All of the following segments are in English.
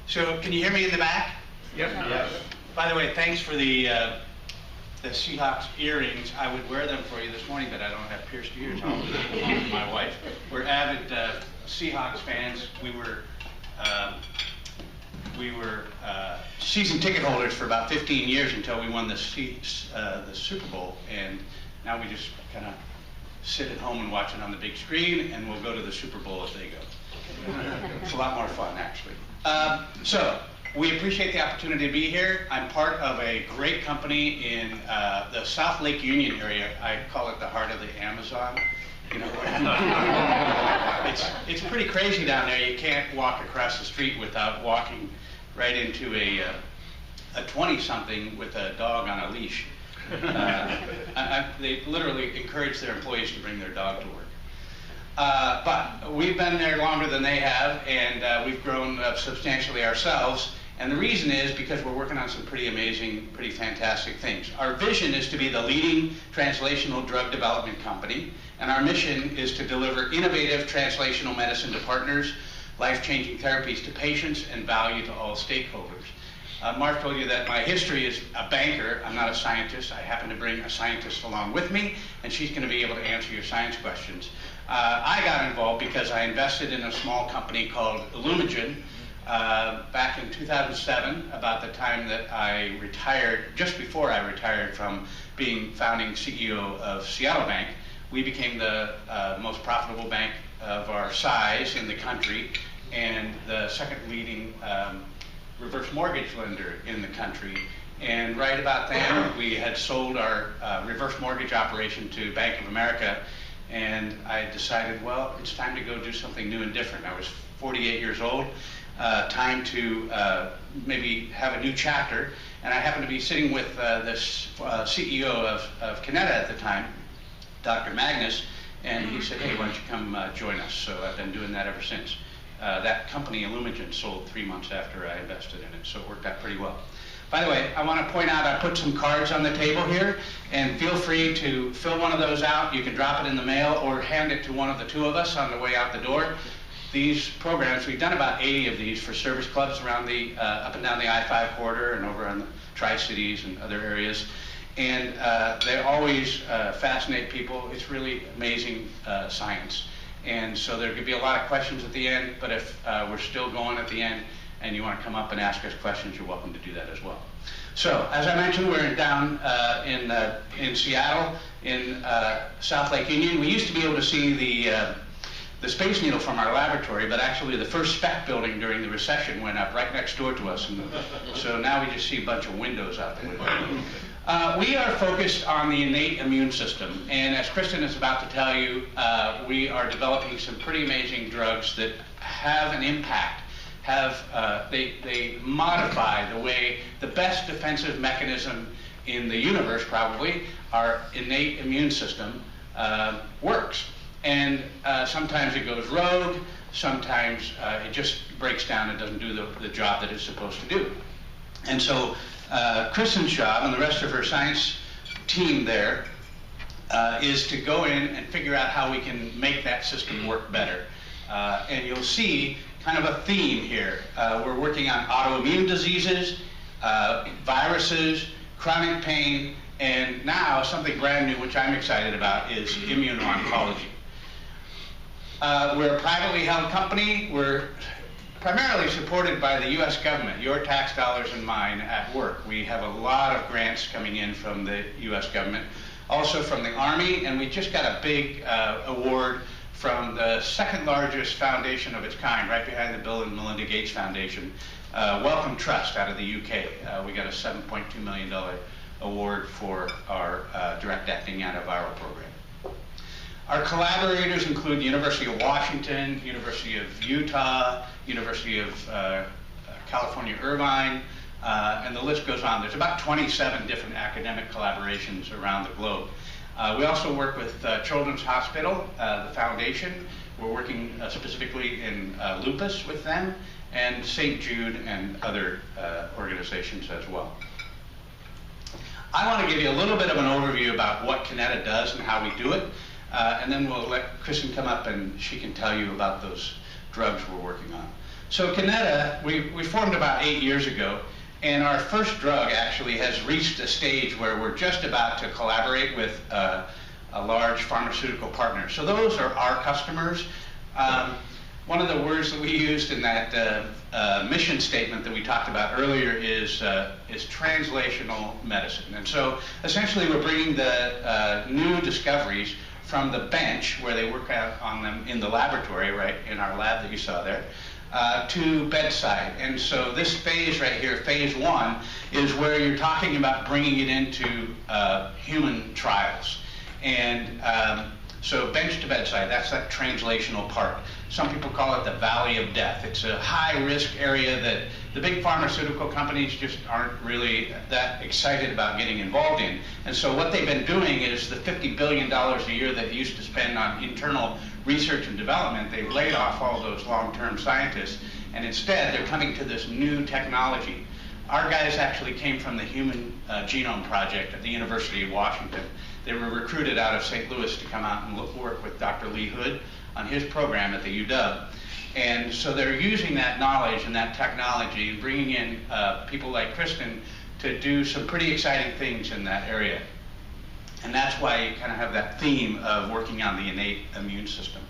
So can you hear me in the back? Yep. Yes. By the way, thanks for the Seahawks earrings. I would wear them for you this morning, but I don't have pierced ears. I'll do it along with my wife. We're avid Seahawks fans. We were season ticket holders for about 15 years until we won the Super Bowl, and now we just kind of sit at home and watch it on the big screen, and we'll go to the Super Bowl as they go. It's a lot more fun, actually. So we appreciate the opportunity to be here. I'm part of a great company in the South Lake Union area. I call it the heart of the Amazon. You know, it's pretty crazy down there. You can't walk across the street without walking right into a 20-something with a dog on a leash. They literally encourage their employees to bring their dog to work. But we've been there longer than they have, and we've grown substantially ourselves. And the reason is because we're working on some pretty amazing, pretty fantastic things. Our vision is to be the leading translational drug development company, and our mission is to deliver innovative translational medicine to partners, life-changing therapies to patients, and value to all stakeholders. Mark told you that my history is a banker. I'm not a scientist. I happen to bring a scientist along with me, and she's going to be able to answer your science questions. I got involved because I invested in a small company called Illumigen back in 2007, about the time that I retired, just before I retired from being founding CEO of Seattle Bank. We became the most profitable bank of our size in the country, and the second leading reverse mortgage lender in the country. And right about then, we had sold our reverse mortgage operation to Bank of America, and I decided, well, it's time to go do something new and different. I was 48 years old, time to maybe have a new chapter, and I happened to be sitting with this CEO of Kineta at the time, Dr. Magnus, and he said, hey, why don't you come join us? So I've been doing that ever since. That company, Illumigen, sold 3 months after I invested in it, so it worked out pretty well. By the way, I want to point out I put some cards on the table here, and feel free to fill one of those out. You can drop it in the mail or hand it to one of the two of us on the way out the door. These programs, we've done about 80 of these for service clubs around the up and down the I-5 corridor and over on the Tri-Cities and other areas. And they always fascinate people. It's really amazing science. And so there could be a lot of questions at the end, but if we're still going at the end and you want to come up and ask us questions, you're welcome to do that as well. So, as I mentioned, we're down in Seattle, in South Lake Union. We used to be able to see the Space Needle from our laboratory, but actually the first spec building during the recession went up right next door to us. And so now we just see a bunch of windows out there. We are focused on the innate immune system, and as Kristin is about to tell you, we are developing some pretty amazing drugs that have an impact. They modify the way the best defensive mechanism in the universe, probably, our innate immune system, works. And sometimes it goes rogue, sometimes it just breaks down and doesn't do the job that it's supposed to do. And so Kristin's job and the rest of her science team there is to go in and figure out how we can make that system work better. And you'll see kind of a theme here. We're working on autoimmune diseases, viruses, chronic pain, and now something brand new, which I'm excited about, is immuno-oncology. We're a privately held company. We're primarily supported by the U.S. government, your tax dollars and mine at work. We have a lot of grants coming in from the U.S. government, also from the Army, and we just got a big award from the second largest foundation of its kind, right behind the Bill and Melinda Gates Foundation, Wellcome Trust out of the UK. We got a $7.2 million award for our direct-acting antiviral program. Our collaborators include the University of Washington, University of Utah, University of California, Irvine, and the list goes on. There's about 27 different academic collaborations around the globe. We also work with Children's Hospital, the foundation. We're working specifically in lupus with them, and St. Jude and other organizations as well. I want to give you a little bit of an overview about what Kineta does and how we do it, and then we'll let Kristin come up and she can tell you about those drugs we're working on. So Kineta, we formed about 8 years ago, and our first drug actually has reached a stage where we're just about to collaborate with a large pharmaceutical partner. So those are our customers. One of the words that we used in that mission statement that we talked about earlier is translational medicine. And so essentially we're bringing the new discoveries from the bench where they work out on them in the laboratory, right, in our lab that you saw there, to bedside. And so this phase right here, phase 1, is where you're talking about bringing it into human trials. And so bench to bedside, that's that translational part. Some people call it the valley of death. It's a high-risk area that the big pharmaceutical companies just aren't really that excited about getting involved in. And so what they've been doing is the $50 billion a year that they used to spend on internal research and development, they've laid off all those long-term scientists, and instead they're coming to this new technology. Our guys actually came from the Human Genome Project at the University of Washington. They were recruited out of St. Louis to come out and work with Dr. Lee Hood on his program at the UW. And so they're using that knowledge and that technology and bringing in people like Kristin to do some pretty exciting things in that area. And that's why you kind of have that theme of working on the innate immune system.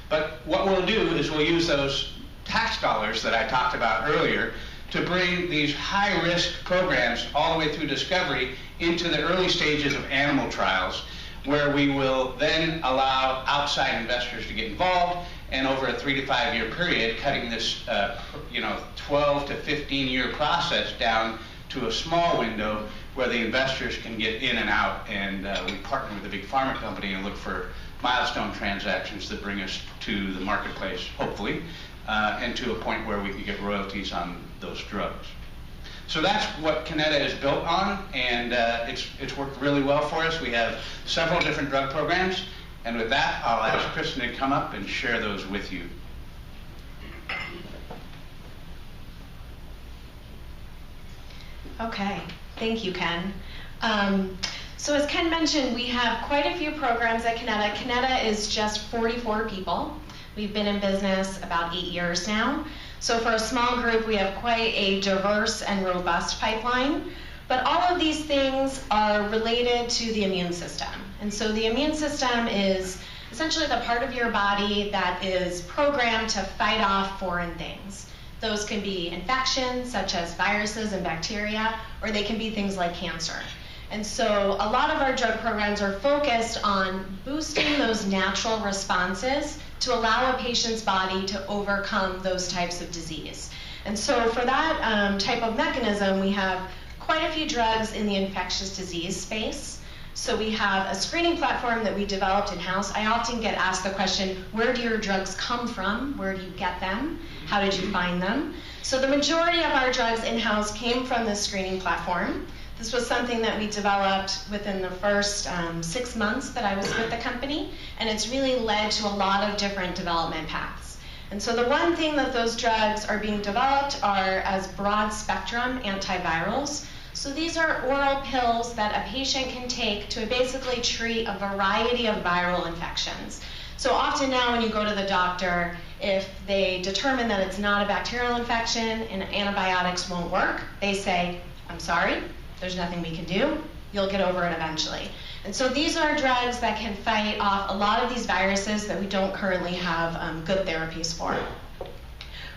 But what we'll do is we'll use those tax dollars that I talked about earlier to bring these high-risk programs all the way through discovery into the early stages of animal trials, where we will then allow outside investors to get involved, and over a 3 to 5 year period, cutting this 12 to 15 year process down to a small window where the investors can get in and out, and we partner with a big pharma company and look for milestone transactions that bring us to the marketplace, hopefully, and to a point where we can get royalties on those drugs. So that's what Kineta is built on, and it's worked really well for us. We have several different drug programs, and with that, I'll ask Kristin to come up and share those with you. Okay, thank you, Ken. So as Ken mentioned, we have quite a few programs at Kineta. Kineta is just 44 people. We've been in business about 8 years now. So for a small group, we have quite a diverse and robust pipeline. But all of these things are related to the immune system. And so the immune system is essentially the part of your body that is programmed to fight off foreign things. Those can be infections, such as viruses and bacteria, or they can be things like cancer. And so a lot of our drug programs are focused on boosting those natural responses to allow a patient's body to overcome those types of disease. And so for that type of mechanism, we have quite a few drugs in the infectious disease space. So we have a screening platform that we developed in-house. I often get asked the question, where do your drugs come from? Where do you get them? How did you find them? So the majority of our drugs in-house came from this screening platform. This was something that we developed within the first 6 months that I was with the company, and it's really led to a lot of different development paths. And so the one thing that those drugs are being developed are as broad spectrum antivirals. So these are oral pills that a patient can take to basically treat a variety of viral infections. So often now when you go to the doctor, if they determine that it's not a bacterial infection and antibiotics won't work, they say, I'm sorry, there's nothing we can do, you'll get over it eventually. And so these are drugs that can fight off a lot of these viruses that we don't currently have good therapies for.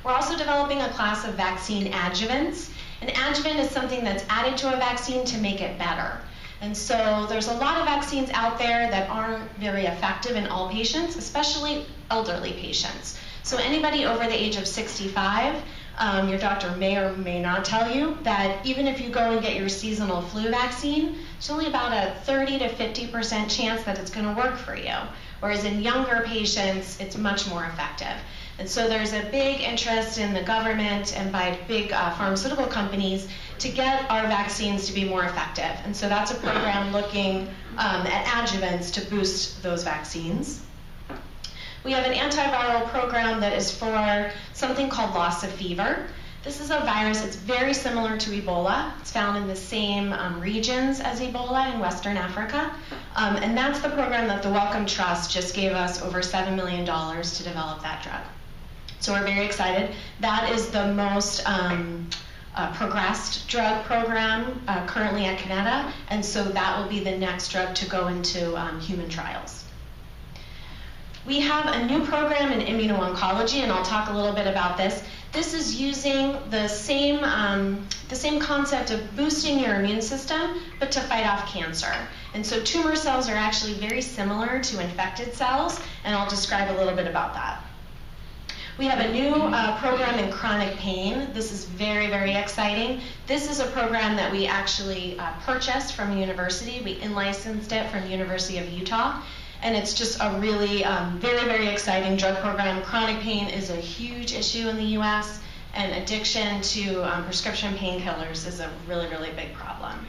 We're also developing a class of vaccine adjuvants. An adjuvant is something that's added to a vaccine to make it better. And so there's a lot of vaccines out there that aren't very effective in all patients, especially elderly patients. So anybody over the age of 65, your doctor may or may not tell you that even if you go and get your seasonal flu vaccine, it's only about a 30 to 50% chance that it's going to work for you. Whereas in younger patients, it's much more effective. And so there's a big interest in the government and by big pharmaceutical companies to get our vaccines to be more effective. And so that's a program looking at adjuvants to boost those vaccines. We have an antiviral program that is for something called loss of fever. This is a virus, it's very similar to Ebola. It's found in the same regions as Ebola in Western Africa. And that's the program that the Wellcome Trust just gave us over $7 million to develop that drug. So we're very excited. That is the most progressed drug program currently at Kineta, and so that will be the next drug to go into human trials. We have a new program in immuno-oncology, and I'll talk a little bit about this. This is using the same concept of boosting your immune system, but to fight off cancer. And so tumor cells are actually very similar to infected cells, and I'll describe a little bit about that. We have a new program in chronic pain. This is very, very exciting. This is a program that we actually purchased from a university. We in-licensed it from the University of Utah. And it's just a really very, very exciting drug program. Chronic pain is a huge issue in the US, and addiction to prescription painkillers is a really, really big problem.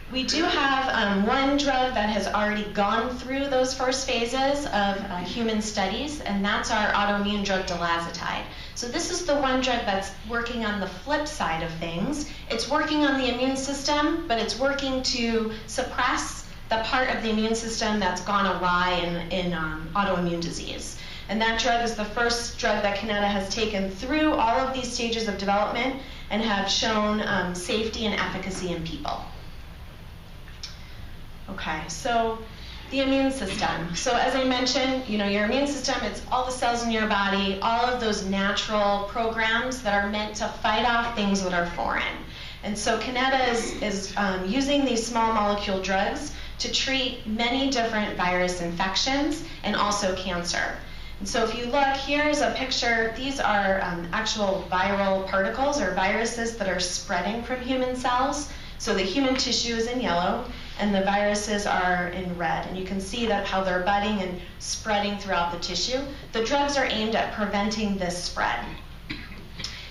We do have one drug that has already gone through those first phases of human studies, and that's our autoimmune drug dilazatide. So this is the one drug that's working on the flip side of things. It's working on the immune system, but it's working to suppress the part of the immune system that's gone awry in autoimmune disease. And that drug is the first drug that Kineta has taken through all of these stages of development and have shown safety and efficacy in people. Okay, so the immune system. So as I mentioned, your immune system, it's all the cells in your body, all of those natural programs that are meant to fight off things that are foreign. And so Kineta is using these small molecule drugs to treat many different virus infections and also cancer. And so if you look, here's a picture. These are actual viral particles or viruses that are spreading from human cells. So the human tissue is in yellow and the viruses are in red. And you can see that how they're budding and spreading throughout the tissue. The drugs are aimed at preventing this spread.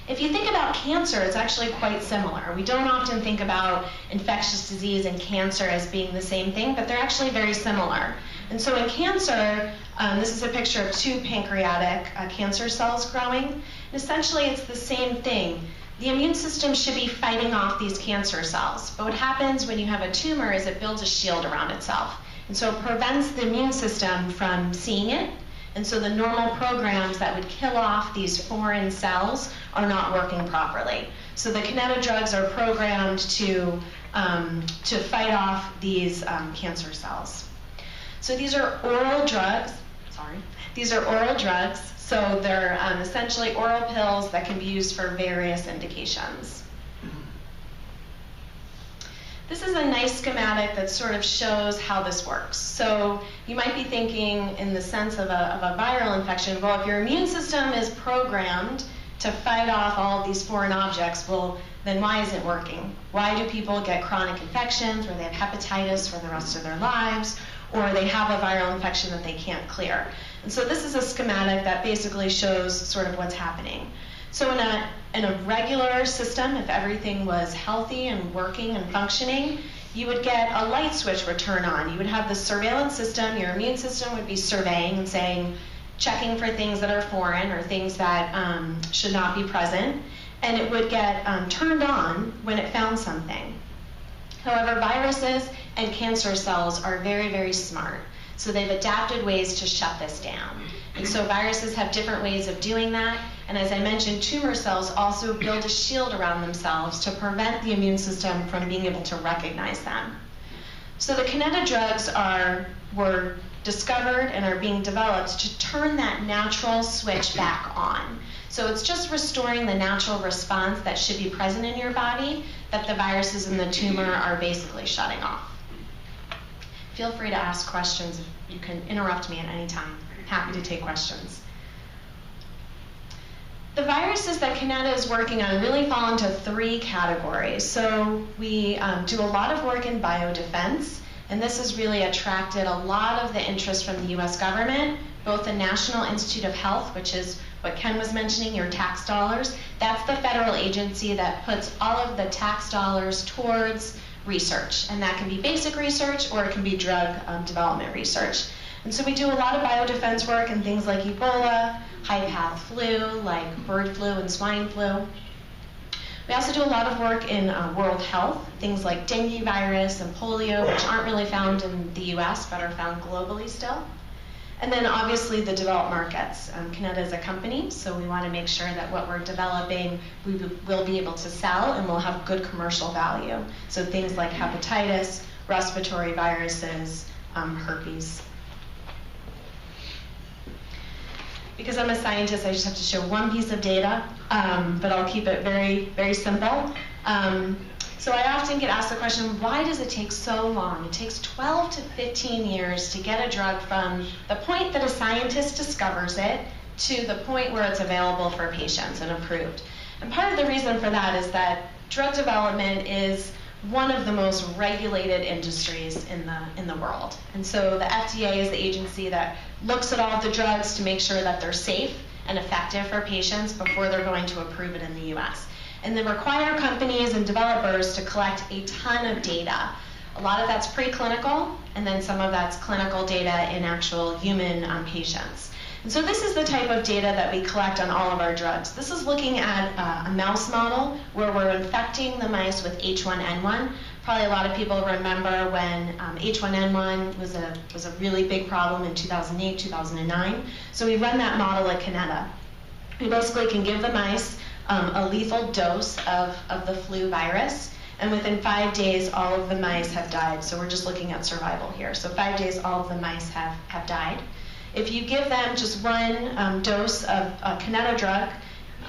If you think about cancer, it's actually quite similar. We don't often think about infectious disease and cancer as being the same thing, but they're actually very similar. And so in cancer, this is a picture of 2 pancreatic cancer cells growing. And essentially, it's the same thing. The immune system should be fighting off these cancer cells. But what happens when you have a tumor is it builds a shield around itself. And so it prevents the immune system from seeing it. And so the normal programs that would kill off these foreign cells are not working properly. So the Kineta drugs are programmed to fight off these cancer cells. So these are oral drugs. These are oral drugs. So they're essentially oral pills that can be used for various indications. This is a nice schematic that sort of shows how this works. So you might be thinking in the sense of a viral infection, well, if your immune system is programmed to fight off all of these foreign objects, well, then why is it working? Why do people get chronic infections where they have hepatitis for the rest of their lives, or they have a viral infection that they can't clear? And so this is a schematic that basically shows sort of what's happening. So in a regular system, if everything was healthy and working and functioning, you would get a light switch would turn on. You would have the surveillance system. Your immune system would be surveying and saying, checking for things that are foreign or things that should not be present, and it would get turned on when it found something. However, viruses and cancer cells are very, very smart. So they've adapted ways to shut this down. And so viruses have different ways of doing that. And as I mentioned, tumor cells also build a shield around themselves to prevent the immune system from being able to recognize them. So the Kineta drugs were discovered and are being developed to turn that natural switch back on. So it's just restoring the natural response that should be present in your body that the viruses in the tumor are basically shutting off. Feel free to ask questions. You can interrupt me at any time. Happy to take questions. The viruses that Kineta is working on really fall into 3 categories. So we do a lot of work in biodefense, and this has really attracted a lot of the interest from the US government, both the National Institute of Health, which is what Ken was mentioning, your tax dollars. That's the federal agency that puts all of the tax dollars towards research, and that can be basic research or it can be drug development research. And so we do a lot of biodefense work in things like Ebola, high-path flu, like bird flu and swine flu. We also do a lot of work in world health, things like dengue virus and polio, which aren't really found in the US but are found globally still. And then obviously the developed markets. Kineta is a company, so we want to make sure that what we're developing we will be able to sell and will have good commercial value. So things like hepatitis, respiratory viruses, herpes. Because I'm a scientist, I just have to show one piece of data, but I'll keep it very, very simple. So I often get asked the question, why does it take so long? It takes 12 to 15 years to get a drug from the point that a scientist discovers it to the point where it's available for patients and approved. And part of the reason for that is that drug development is one of the most regulated industries in the world. And so the FDA is the agency that looks at all of the drugs to make sure that they're safe and effective for patients before they're going to approve it in the US. And they require companies and developers to collect a ton of data. A lot of that's preclinical, and then some of that's clinical data in actual human patients. And so this is the type of data that we collect on all of our drugs. This is looking at a mouse model where we're infecting the mice with H1N1. Probably a lot of people remember when H1N1 was a really big problem in 2008, 2009. So we run that model at Kineta. We basically can give the mice a lethal dose of the flu virus, and within 5 days, all of the mice have died. So we're just looking at survival here. So 5 days, all of the mice have died. If you give them just one dose of a Kineta drug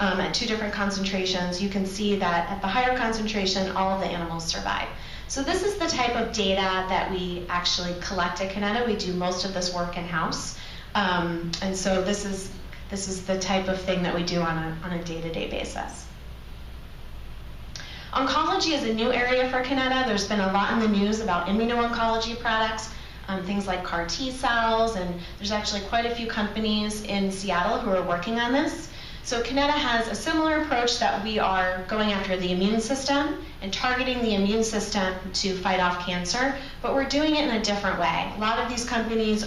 at 2 different concentrations, you can see that at the higher concentration, all of the animals survive. So this is the type of data that we actually collect at Kineta. We do most of this work in-house. And so this is the type of thing that we do on a day-to-day basis. Oncology is a new area for Kineta. There's been a lot in the news about immuno-oncology products, things like CAR T cells, and there's actually quite a few companies in Seattle who are working on this. So Kineta has a similar approach that we are going after the immune system and targeting the immune system to fight off cancer, but we're doing it in a different way. A lot of these companies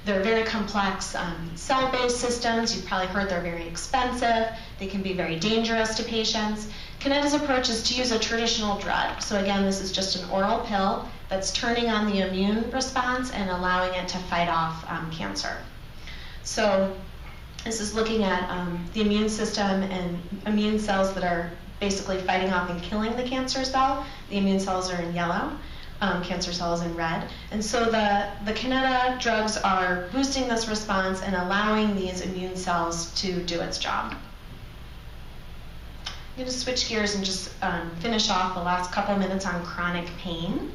they're very complex cell-based systems. You've probably heard they're very expensive. They can be very dangerous to patients. Kineta's approach is to use a traditional drug. So again, this is just an oral pill that's turning on the immune response and allowing it to fight off cancer. So this is looking at the immune system and immune cells that are basically fighting off and killing the cancer cell. The immune cells are in yellow. Cancer cells in red. And so the Kineta drugs are boosting this response and allowing these immune cells to do its job. I'm going to switch gears and just finish off the last couple minutes on chronic pain.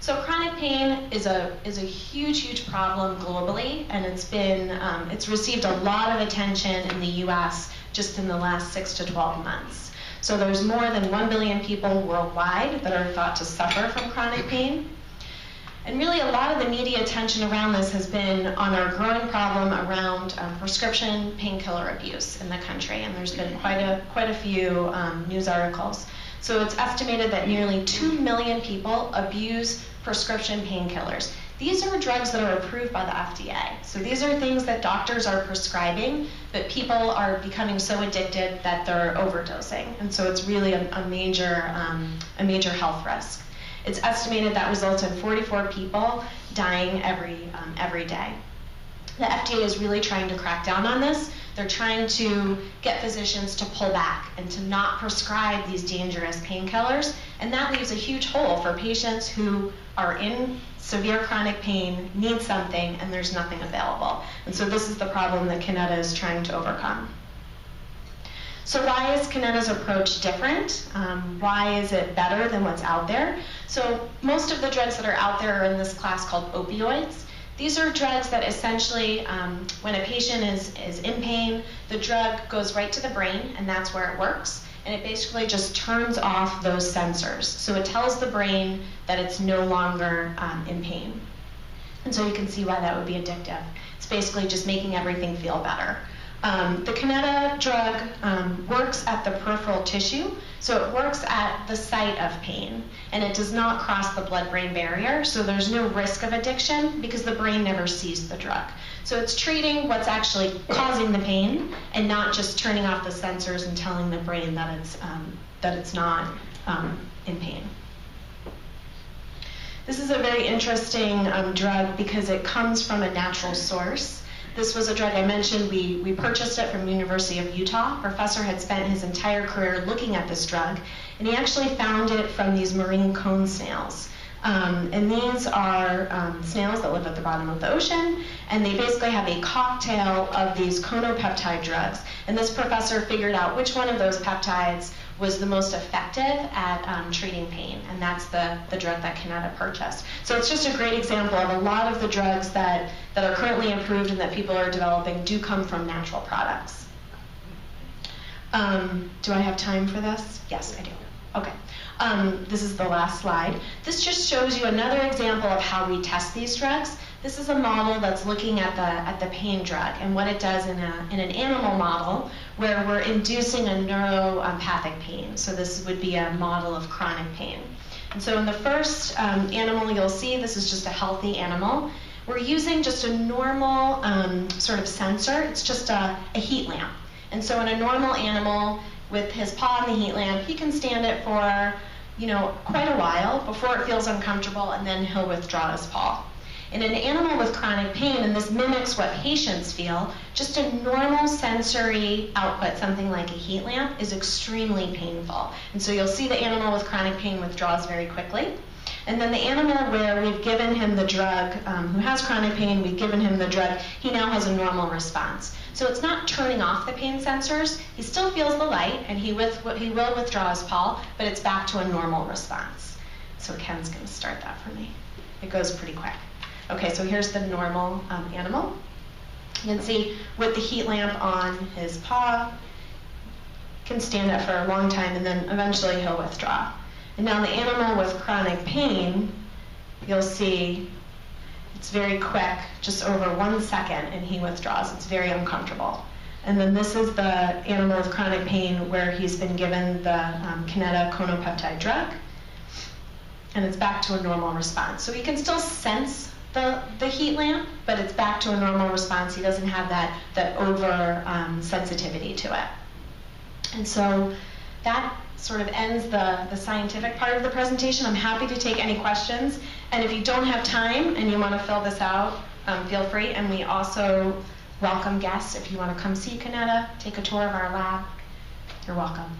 So chronic pain is a huge, huge problem globally, and it's received a lot of attention in the US just in the last 6 to 12 months. So there's more than 1 billion people worldwide that are thought to suffer from chronic pain. And really a lot of the media attention around this has been on our growing problem around prescription painkiller abuse in the country. And there's been quite a few news articles. So it's estimated that nearly 2 million people abuse prescription painkillers. These are drugs that are approved by the FDA. So these are things that doctors are prescribing, but people are becoming so addicted that they're overdosing. And so it's really a major health risk. It's estimated that results in 44 people dying every day. The FDA is really trying to crack down on this. They're trying to get physicians to pull back and to not prescribe these dangerous painkillers. And that leaves a huge hole for patients who are in severe chronic pain, need something, and there's nothing available. And so this is the problem that Kineta is trying to overcome. So why is Kineta's approach different? Why is it better than what's out there? So most of the drugs that are out there are in this class called opioids. These are drugs that essentially, when a patient is in pain, the drug goes right to the brain, and that's where it works. And it basically just turns off those sensors. So it tells the brain that it's no longer in pain. And so you can see why that would be addictive. It's basically just making everything feel better. The Kineta drug works at the peripheral tissue, so it works at the site of pain, and it does not cross the blood-brain barrier, so there's no risk of addiction because the brain never sees the drug. So it's treating what's actually causing the pain and not just turning off the sensors and telling the brain that it's not in pain. This is a very interesting drug because it comes from a natural source. This was a drug I mentioned. We purchased it from the University of Utah. Professor had spent his entire career looking at this drug, and he actually found it from these marine cone snails. And these are snails that live at the bottom of the ocean, and they basically have a cocktail of these conopeptide drugs. And this professor figured out which one of those peptides was the most effective at treating pain, and that's the drug that Kineta purchased. So it's just a great example of a lot of the drugs that are currently approved and that people are developing do come from natural products. Do I have time for this? Yes, I do. Okay. This is the last slide. This just shows you another example of how we test these drugs. This is a model that's looking at the pain drug and what it does in an animal model where we're inducing a neuropathic pain. So this would be a model of chronic pain. And so in the first animal you'll see, this is just a healthy animal. We're using just a normal sort of sensor. It's just a heat lamp. And so in a normal animal, with his paw in the heat lamp, he can stand it for, quite a while before it feels uncomfortable, and then he'll withdraw his paw. In an animal with chronic pain, and this mimics what patients feel, just a normal sensory output, something like a heat lamp, is extremely painful. And so you'll see the animal with chronic pain withdraws very quickly. And then the animal where we've given him the drug, who has chronic pain, we've given him the drug, he now has a normal response. So it's not turning off the pain sensors. He still feels the light, and he will withdraw his paw, but it's back to a normal response. So Ken's going to start that for me. It goes pretty quick. Okay, so here's the normal animal. You can see with the heat lamp on his paw, can stand it for a long time, and then eventually he'll withdraw. And now the animal with chronic pain, you'll see it's very quick, just over 1 second, and he withdraws. It's very uncomfortable. And then this is the animal with chronic pain where he's been given the Kineta conopeptide drug, and it's back to a normal response. So he can still sense the heat lamp, but it's back to a normal response. He doesn't have that over sensitivity to it. And so that sort of ends the scientific part of the presentation. I'm happy to take any questions. And if you don't have time and you want to fill this out, feel free. And we also welcome guests. If you want to come see Kineta, take a tour of our lab, you're welcome.